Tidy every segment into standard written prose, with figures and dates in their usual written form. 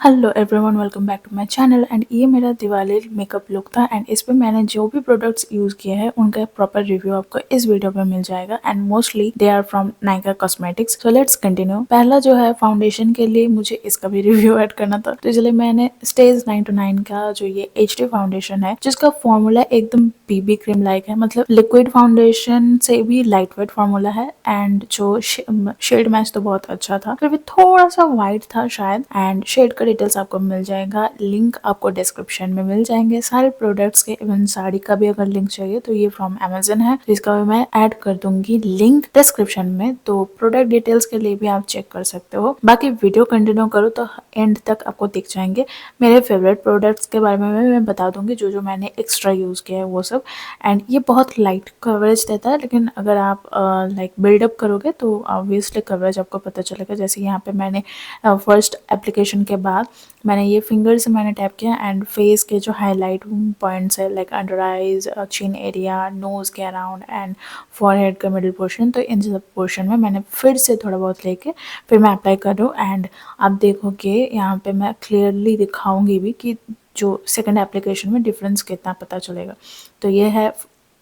Hello everyone, welcome back to my channel. And ये मेरा Diwali makeup look था and इस पे मैंने जो भी प्रोडक्ट्स यूज़ किए हैं उनका प्रॉपर रिव्यू आपको इस वीडियो पे मिल जाएगा and mostly they are from Nykaa cosmetics. So let's continue. पहला जो है फाउंडेशन के लिए मुझे इसका भी रिव्यू ऐड करना था, तो इसलिए मैंने स्टेज 929 का जो ये HD फाउंडेशन है जिसका फॉर्मूला एकदम बीबी क्रीम लाइक है, मतलब लिक्विड फाउंडेशन से भी लाइट वेट फॉर्मूला है एंड जो शेड मैच तो बहुत अच्छा था, फिर भी थोड़ा सा वाइट था शायद। एंड शेड का डिटेल्स आपको मिल जाएगा, लिंक आपको डिस्क्रिप्शन में मिल जाएंगे सारे प्रोडक्ट्स के। इवन साड़ी का भी अगर लिंक चाहिए तो ये फ्रॉम अमेजन है, तो इसका भी मैं ऐड कर दूंगी लिंक डिस्क्रिप्शन में, तो प्रोडक्ट डिटेल्स के लिए भी आप चेक कर सकते हो। बाकी वीडियो कंटिन्यू करो तो एंड तक आपको दिख जाएंगे मेरे फेवरेट प्रोडक्ट्स के बारे में मैं बता दूंगी, जो जो मैंने एक्स्ट्रा यूज किया है वो सब। एंड ये बहुत लाइट कवरेज देता है, लेकिन अगर आप लाइक बिल्डअप करोगे तो ऑब्वियसली कवरेज आपको पता चलेगा। जैसे यहाँ पे मैंने फर्स्ट एप्लीकेशन के बाद मैंने ये फिंगर से मैंने टैप किया एंड फेस के जो हाईलाइट पॉइंट्स है like under eyes, chin area, nose के अराउंड एंड फॉरहेड का मिडिल पोर्शन, तो इन सब पोर्शन में मैंने फिर से थोड़ा बहुत लेके फिर मैं अप्लाई कर रही हूँ। एंड आप देखोगे यहाँ पे मैं क्लियरली दिखाऊंगी भी कि जो सेकंड एप्लीकेशन में डिफरेंस कितना पता चलेगा। तो ये है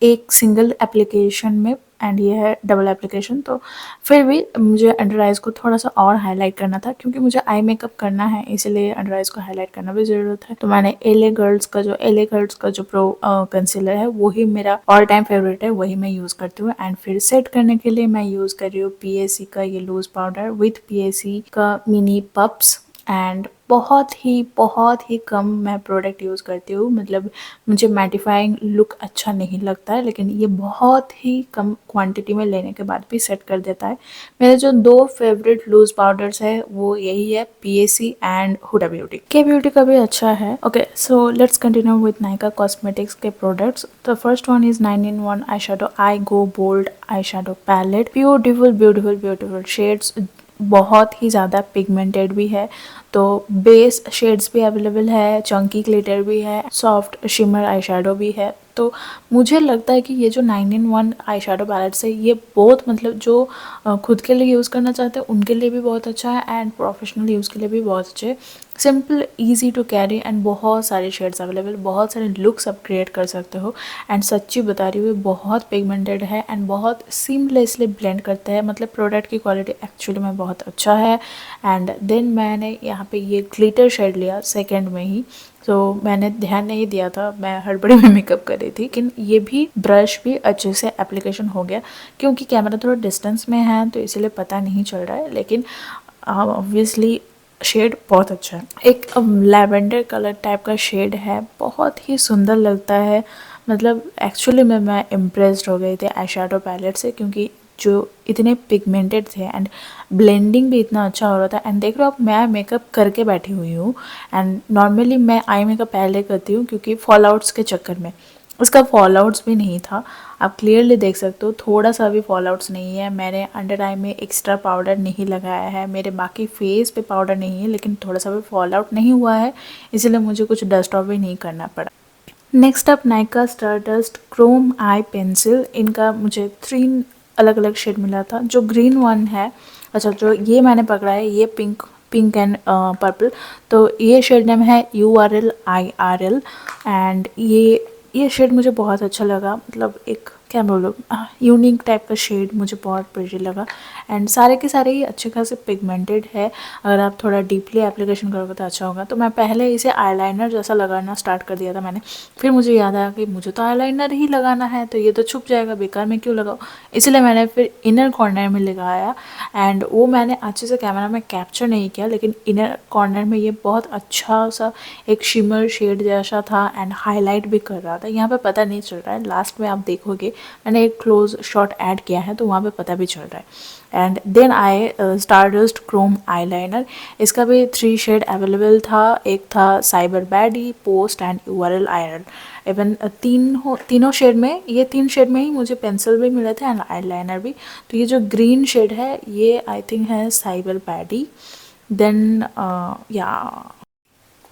एक सिंगल एप्लीकेशन में एंड ये है डबल एप्लीकेशन। तो फिर भी मुझे अंडर आइज को थोड़ा सा और हाईलाइट करना था, क्योंकि मुझे आई मेकअप करना है, इसलिए अंडर आइज को हाईलाइट करना भी ज़रूरत है। तो मैंने एले गर्ल्स का जो प्रो कंसीलर है वही मेरा ऑल टाइम फेवरेट है, वही मैं यूज़ करती हूँ। एंड फिर सेट करने के लिए मैं यूज़ कर रही हूँ PAC का ये लूज पाउडर विथ PAC का मिनी पप्स। एंड बहुत ही कम मैं प्रोडक्ट यूज़ करती हूँ, मतलब मुझे मैटिफाइंग लुक अच्छा नहीं लगता है, लेकिन ये बहुत ही कम क्वांटिटी में लेने के बाद भी सेट कर देता है। मेरे जो दो फेवरेट लूज पाउडर्स है वो यही है, PAC and Huda Beauty. K Beauty का भी अच्छा है। Okay, so let's continue with Nykaa cosmetics के products. The first one is 9-in-1 eye shadow I go bold eye shadow palette. Beautiful beautiful beautiful shades, बहुत ही ज़्यादा पिगमेंटेड भी है, तो बेस शेड्स भी अवेलेबल है, चंकी ग्लिटर भी है, सॉफ्ट शिमर आई शेडो भी है। तो मुझे लगता है कि ये जो 9-in-1 आई शेडो पैलेट्स है ये बहुत, मतलब जो खुद के लिए यूज़ करना चाहते हैं उनके लिए भी बहुत अच्छा है एंड प्रोफेशनल यूज़ के लिए भी बहुत अच्छे है। Simple, easy to carry and बहुत सारे शेड्स अवेलेबल, बहुत सारे लुक्स आप क्रिएट कर सकते हो। एंड सच्ची बता रही हूँ बहुत पिगमेंटेड है एंड बहुत सीमलेसली ब्लेंड करता है, मतलब प्रोडक्ट की क्वालिटी एक्चुअली में बहुत अच्छा है। एंड देन मैंने यहाँ पे ये ग्लिटर शेड लिया सेकेंड में ही, तो मैंने ध्यान नहीं दिया था, मैं हड़बड़ी में मेकअप कर रही थी, लेकिन ये भी ब्रश भी अच्छे से एप्लीकेशन हो गया, क्योंकि कैमरा थोड़ा डिस्टेंस में है तो इसलिए पता नहीं चल रहा है, लेकिन ऑब्वियसली शेड बहुत अच्छा है। एक लैवेंडर कलर टाइप का शेड है, बहुत ही सुंदर लगता है, मतलब एक्चुअली मैं इम्प्रेस्ड हो गई थी आई शेडो पैलेट से, क्योंकि जो इतने पिगमेंटेड थे एंड ब्लेंडिंग भी इतना अच्छा हो रहा था। एंड देख रहे हो आप, मैं मेकअप करके बैठी हुई हूँ एंड नॉर्मली मैं आई मेकअप पहले करती हूँ क्योंकि फॉल आउट्स के चक्कर में। उसका फॉल आउट्स भी नहीं था, आप क्लियरली देख सकते हो, थोड़ा सा भी फॉल आउट्स नहीं है। मैंने अंडर आई में एक्स्ट्रा पाउडर नहीं लगाया है, मेरे बाकी फेस पे पाउडर नहीं है, लेकिन थोड़ा सा भी फॉल आउट नहीं हुआ है, इसलिए मुझे कुछ डस्ट ऑफ भी नहीं करना पड़ा। Next up Nykaa stardust Chrome आई पेंसिल। इनका मुझे 3 अलग अलग शेड मिला था। जो ग्रीन वन है, अच्छा जो ये मैंने पकड़ा है ये पिंक एंड पर्पल, तो ये शेड नेम है URL IRL। एंड ये शेड मुझे बहुत अच्छा लगा, मतलब एक क्या बोलो, यूनिक टाइप का शेड मुझे बहुत प्रिटी लगा। एंड सारे के सारे ही अच्छे खासे पिगमेंटेड है, अगर आप थोड़ा डीपली एप्लीकेशन करोगे तो अच्छा होगा। तो मैं पहले इसे आईलाइनर जैसा लगाना स्टार्ट कर दिया था मैंने, फिर मुझे याद आया कि मुझे तो आईलाइनर ही लगाना है, तो ये तो छुप जाएगा, बेकार में क्यों लगाओ, इसलिए मैंने फिर इनर कॉर्नर में लगाया। एंड वो मैंने अच्छे से कैमरा में कैप्चर नहीं किया, लेकिन इनर कॉर्नर में ये बहुत अच्छा सा एक शिमर शेड जैसा था एंड हाईलाइट भी कर रहा था। यहाँ पे पता नहीं चल रहा है, लास्ट में आप देखोगे मैंने एक क्लोज शॉट ऐड किया है तो वहाँ पे पता भी चल रहा है। एंड देन आए स्टारडस्ट क्रोम आईलाइनर। इसका भी 3 शेड अवेलेबल था, एक था cyber baddie, post and URL iron. Even तीनों शेड में, ये 3 शेड में ही मुझे पेंसिल भी मिले थे एंड आईलाइनर भी। तो ये जो ग्रीन शेड है ये आई थिंक है साइबर बैडी, देन या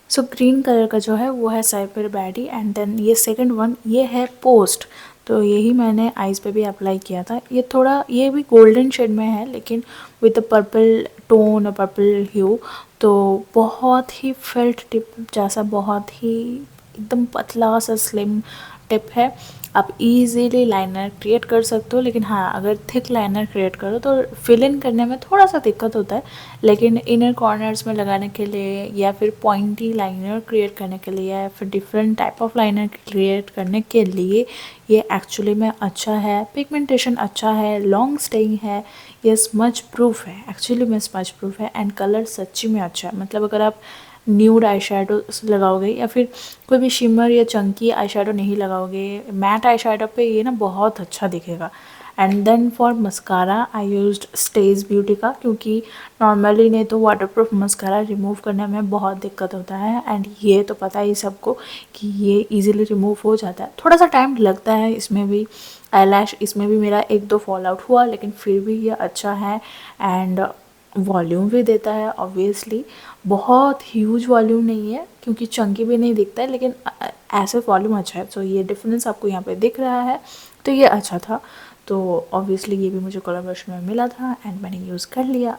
सो ग्रीन कलर का जो है वो है साइबर बैडी। एंड देन ये सेकंड वन ये है पोस्ट, तो यही मैंने आईज पे भी अप्लाई किया था। ये थोड़ा, ये भी गोल्डन शेड में है लेकिन विद द पर्पल टोन और पर्पल ह्यू, तो बहुत ही फेल्ट टिप जैसा, बहुत ही एकदम पतला सा स्लिम टिप है। आप इजीली लाइनर क्रिएट कर सकते हो, लेकिन हाँ अगर थिक लाइनर क्रिएट करो तो फिल इन करने में थोड़ा सा दिक्कत होता है, लेकिन इनर कॉर्नर्स में लगाने के लिए या फिर पॉइंटी लाइनर क्रिएट करने के लिए या फिर different type of liner create करने के लिए ये एक्चुअली में अच्छा है। पिगमेंटेशन अच्छा है, लॉन्ग स्टेइंग है, ये स्मच प्रूफ है, एक्चुअली में स्मच प्रूफ है। एंड कलर सच्ची में अच्छा है, मतलब अगर आप न्यूड आई शेडो लगाओगे या फिर कोई भी शिमर या चंकी आई शेडो नहीं लगाओगे, मैट आई शेडो पे ये ना बहुत अच्छा दिखेगा। And then for mascara I used stage beauty का, क्योंकि नॉर्मली नहीं तो वाटरप्रूफ मस्कारा रिमूव करने में बहुत दिक्कत होता है, एंड ये तो पता ही सबको कि ये इजीली रिमूव हो जाता है। थोड़ा सा टाइम लगता है इसमें भी, आईलैश इसमें भी मेरा 1-2 फॉल आउट हुआ, लेकिन फिर भी ये अच्छा है। एंड वॉल्यूम भी देता है ऑब्वियसली, बहुत ह्यूज वॉल्यूम नहीं है क्योंकि चंकी भी नहीं दिखता है, लेकिन ऐसे वॉल्यूम अच्छा है। तो ये डिफरेंस आपको यहाँ पे दिख रहा है, तो ये अच्छा था। तो ऑब्वियसली ये भी मुझे कोलैबोरेशन में मिला था एंड मैंने यूज़ कर लिया।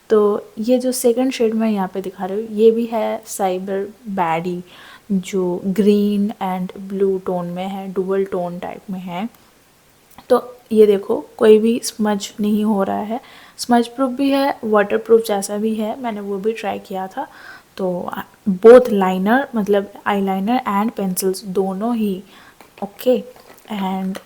तो ये जो सेकंड शेड मैं यहाँ पे दिखा रही हूँ ये भी है साइबर बैडी, जो ग्रीन एंड ब्लू टोन में है, डुअल टोन टाइप में है। तो ये देखो कोई भी स्मज नहीं हो रहा है, स्मज प्रूफ भी है, वाटर प्रूफ जैसा भी है, मैंने वो भी ट्राई किया था। तो बोथ लाइनर मतलब आईलाइनर एंड पेंसिल्स दोनों ही ओके। एंड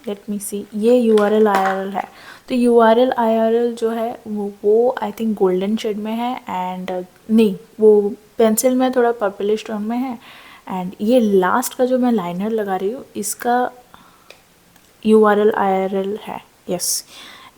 लेट मी सी, ये URL IRL है। तो URL IRL जो है वो आई थिंक गोल्डन शेड में है, एंड नहीं वो पेंसिल में थोड़ा पर्पलिश टोन में है। एंड ये लास्ट का जो मैं लाइनर लगा रही हूँ इसका URL IRL है, यस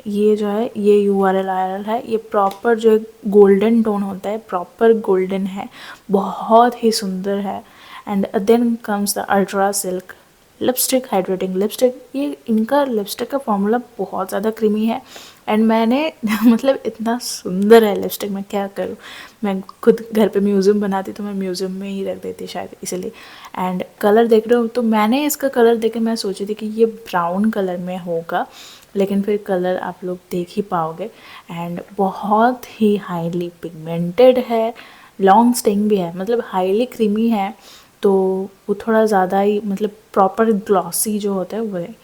ये जो है ये URL IRL है। ये प्रॉपर जो गोल्डन टोन होता है, प्रॉपर गोल्डन है, बहुत ही सुंदर है। And then comes the ultra silk lipstick, hydrating lipstick. ये इनका लिपस्टिक का फॉर्मूला बहुत ज़्यादा क्रीमी है, एंड मैंने मतलब इतना सुंदर है लिपस्टिक, मैं क्या करूँ, मैं खुद घर पे म्यूज़ियम बनाती तो मैं म्यूज़ियम में ही रख देती शायद, इसलिए। एंड कलर देख रहे हो तो मैंने इसका कलर देख के मैं सोची थी कि ये ब्राउन कलर में होगा, लेकिन फिर कलर आप लोग देख ही पाओगे। एंड बहुत ही हाईली पिगमेंटेड है, लॉन्ग स्टेइंग भी है, मतलब हाईली क्रीमी है, तो वो थोड़ा ज़्यादा ही मतलब प्रॉपर ग्लॉसी जो होता है वो है।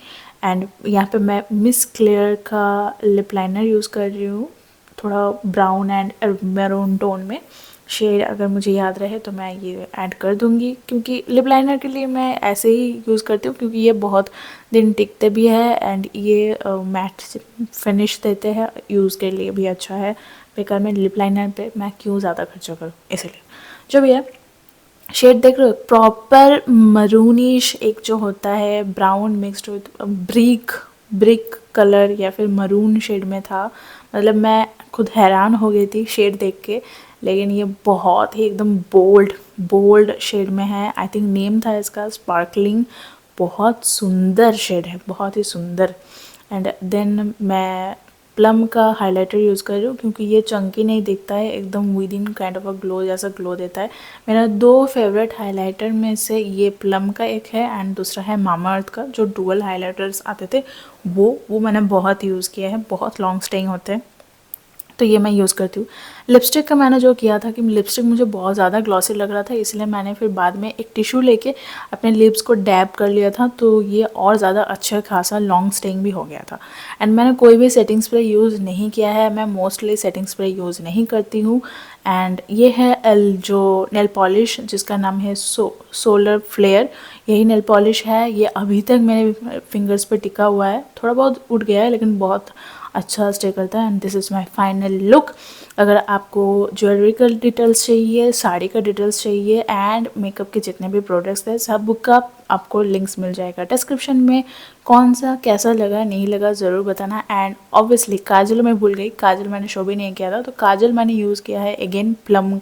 एंड यहाँ पे मैं मिस क्लेयर का लिप लाइनर यूज़ कर रही हूँ, थोड़ा ब्राउन एंड मैरून टोन में शेड, अगर मुझे याद रहे तो मैं ये ऐड कर दूँगी, क्योंकि लिप लाइनर के लिए मैं ऐसे ही यूज़ करती हूँ क्योंकि ये बहुत दिन टिकते भी है एंड ये मैट फिनिश देते हैं, यूज़ के लिए भी अच्छा है। बेकार में लिप लाइनर पे मैं क्यों ज़्यादा खर्चा करूँ, इसलिए जो भी है। शेड देख रहे हो, प्रॉपर मरूनिश एक जो होता है brown mixed with brick brick colour या फिर मरून शेड में था, मतलब मैं खुद हैरान हो गई थी शेड देख के। लेकिन ये बहुत ही एकदम बोल्ड बोल्ड शेड में है, आई थिंक नेम था इसका स्पार्कलिंग, बहुत सुंदर शेड है, बहुत ही सुंदर। एंड देन मैं प्लम का हाइलाइटर यूज़ कर रही हूँ क्योंकि ये चंकी नहीं दिखता है, एकदम with in kind of a glow जैसा ग्लो देता है। मेरा 2 फेवरेट हाइलाइटर में से ये प्लम का एक है एंड दूसरा है मामाअर्थ का, जो डुअल हाइलाइटर्स आते थे वो मैंने बहुत यूज़ किया है, बहुत लॉन्ग स्टेइंग होते हैं, तो ये मैं यूज़ करती हूँ। लिपस्टिक का मैंने जो किया था कि लिपस्टिक मुझे बहुत ज़्यादा ग्लॉसी लग रहा था, इसलिए मैंने फिर बाद में एक टिश्यू लेके अपने लिप्स को डैब कर लिया था, तो ये और ज़्यादा अच्छा खासा लॉन्ग स्टेइंग भी हो गया था। एंड मैंने कोई भी सेटिंग स्प्रे यूज़ नहीं किया है, मैं मोस्टली सेटिंग स्प्रे यूज़ नहीं करती हूँ। एंड ये है जो नेल पॉलिश जिसका नाम है सोलर फ्लेयर, यही नेल पॉलिश है। ये अभी तक मेरे फिंगर्स पे टिका हुआ है, थोड़ा बहुत उठ गया है लेकिन बहुत अच्छा स्टे करता है। And this is my final look. अगर आपको ज्वेलरी का डिटेल्स चाहिए, साड़ी का डिटेल्स चाहिए एंड मेकअप के जितने भी प्रोडक्ट्स हैं सब का आपको लिंक्स मिल जाएगा डिस्क्रिप्शन में। कौन सा कैसा लगा नहीं लगा ज़रूर बताना। एंड ऑब्वियसली काजल मैं भूल गई, काजल मैंने शो भी नहीं किया था, तो काजल मैंने यूज़ किया है अगेन प्लम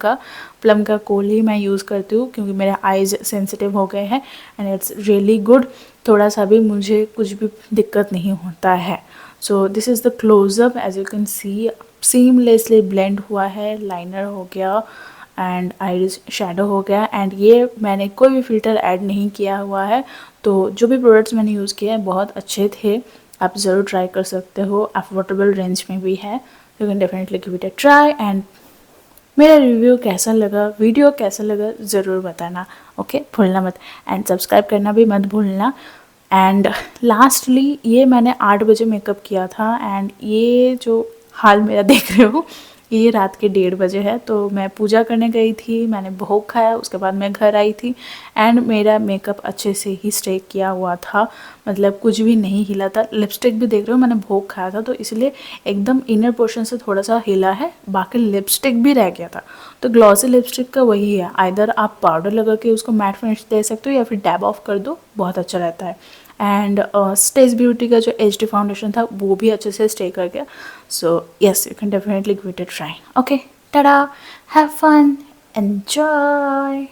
का कोल ही मैं यूज़ करती हूँ क्योंकि मेरे आइज़ सेंसिटिव हो गए हैं एंड इट्स रियली गुड, थोड़ा सा भी मुझे कुछ भी दिक्कत नहीं होता है। So this is the closeup, as you can see seamlessly blend हुआ है, लाइनर हो गया एंड आइज शेडो हो गया। एंड ये मैंने कोई भी फिल्टर ऐड नहीं किया हुआ है, तो जो भी प्रोडक्ट्स मैंने यूज़ किए हैं बहुत अच्छे थे, आप ज़रूर ट्राई कर सकते हो, अफोर्डेबल रेंज में भी है, you can definitely give it a try. And मेरा रिव्यू कैसा लगा, वीडियो कैसा लगा ज़रूर बताना, ओके, भूलना मत। एंड सब्सक्राइब करना भी मत भूलना। एंड लास्टली ये मैंने 8 बजे मेकअप किया था एंड ये जो हाल मेरा देख रहे हो ये रात के 1:30 बजे है। तो मैं पूजा करने गई थी, मैंने भोग खाया, उसके बाद मैं घर आई थी एंड मेरा मेकअप अच्छे से ही स्टे किया हुआ था, मतलब कुछ भी नहीं हिला था। लिपस्टिक भी देख रहे हो, मैंने भोग खाया था तो इसलिए एकदम इनर पोर्शन से थोड़ा सा हिला है, बाकी लिपस्टिक भी रह गया था। तो ग्लॉसी लिपस्टिक का वही है, आइदर आप पाउडर लगा के उसको मैट फिनिश दे सकते हो या फिर डैब ऑफ कर दो, बहुत अच्छा रहता है। एंड स्टेज ब्यूटी का जो HD फाउंडेशन था वो भी अच्छे से स्टे कर गया। So yes, you can definitely give it a try. Okay, tata, have fun, enjoy.